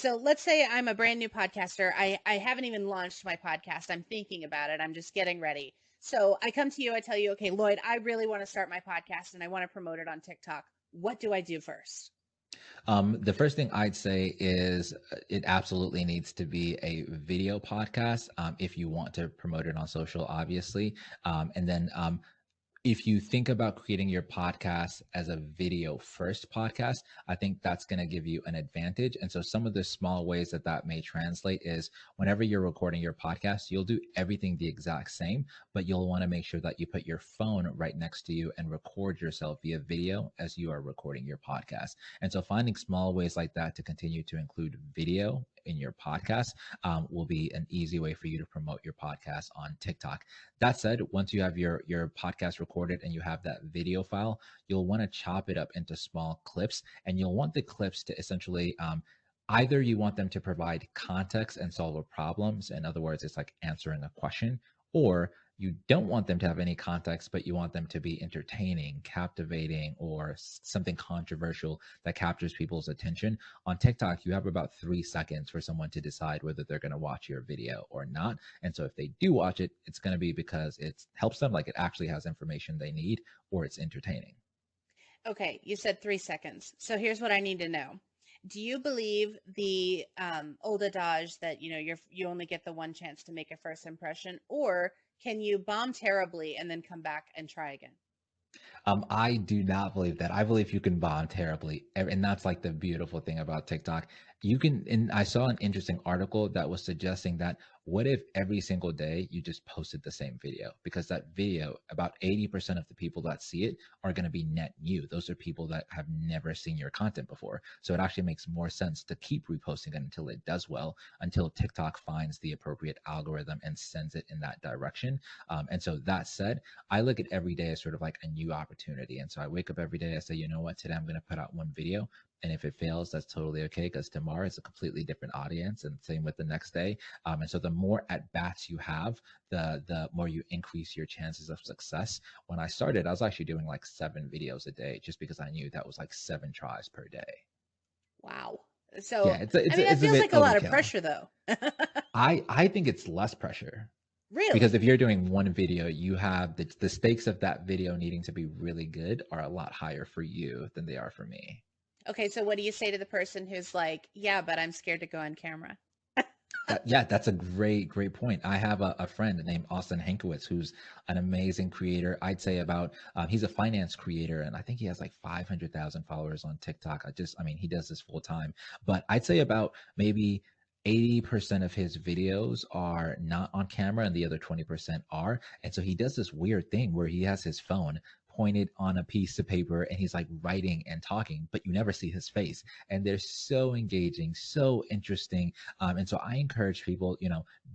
so let's say I'm a brand new podcaster. I haven't even launched my podcast. I'm thinking about it. I'm just getting ready. So I come to you, I tell you, okay, Lloyd, I really want to start my podcast and I want to promote it on TikTok. What do I do first? The first thing I'd say is it absolutely needs to be a video podcast if you want to promote it on social, obviously. And then if you think about creating your podcast as a video first podcast, I think that's going to give you an advantage. And so, some of the small ways that that may translate is whenever you're recording your podcast, you'll do everything the exact same, but you'll want to make sure that you put your phone right next to you and record yourself via video as you are recording your podcast. And so, finding small ways like that to continue to include video in your podcast will be an easy way for you to promote your podcast on TikTok. That said, once you have your podcast recorded and you have that video file, you'll want to chop it up into small clips, and you'll want the clips to essentially either you want them to provide context and solve problems. In other words, it's like answering a question, or you don't want them to have any context, but you want them to be entertaining, captivating, or something controversial that captures people's attention. On TikTok, you have about 3 seconds for someone to decide whether they're going to watch your video or not. And so if they do watch it, it's going to be because it helps them, like it actually has information they need, or it's entertaining. Okay, you said 3 seconds. So here's what I need to know. Do you believe the old adage that you only get the one chance to make a first impression, or can you bomb terribly and then come back and try again? I do not believe that. I believe you can bomb terribly, and that's like the beautiful thing about TikTok. You can, and I saw an interesting article that was suggesting that what if every single day you just posted the same video? Because that video, about 80% of the people that see it are going to be net new. Those are people that have never seen your content before. So it actually makes more sense to keep reposting it until it does well, until TikTok finds the appropriate algorithm and sends it in that direction. And so that said, I look at every day as sort of like a new opportunity. And so I wake up every day, I say, you know what, today I'm going to put out one video. And if it fails, that's totally okay, because tomorrow is a completely different audience, and same with the next day. And so the more at bats you have, the more you increase your chances of success. When I started, I was actually doing like 7 videos a day, just because I knew that was like 7 tries per day. Wow. So, Yeah, it's a, I it's mean, a, that it's a feels bit like a lot of overkill. pressure, though. I think it's less pressure. Because if Really? you're doing one video, you have the stakes of that video needing to be really good are a lot higher for you than they are for me. Okay, so what do you say to the person who's like, yeah, but I'm scared to go on camera? Yeah, that's a great point. I have a friend named Austin Hankowitz who's an amazing creator. I'd say about he's a finance creator, and I think he has like 500,000 followers on TikTok. I mean, he does this full time, but I'd say about maybe 80% of his videos are not on camera and the other 20% are. And so he does this weird thing where he has his phone pointed on a piece of paper and he's like writing and talking, but you never see his face. And they're so engaging, so interesting. And so I encourage people,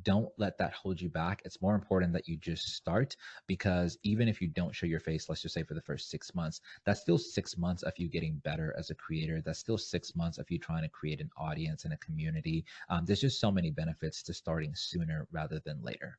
don't let that hold you back. It's more important that you just start, because even if you don't show your face, let's just say for the first 6 months, that's still 6 months of you getting better as a creator. That's still 6 months of you trying to create an audience and a community. There's just so many benefits to starting sooner rather than later.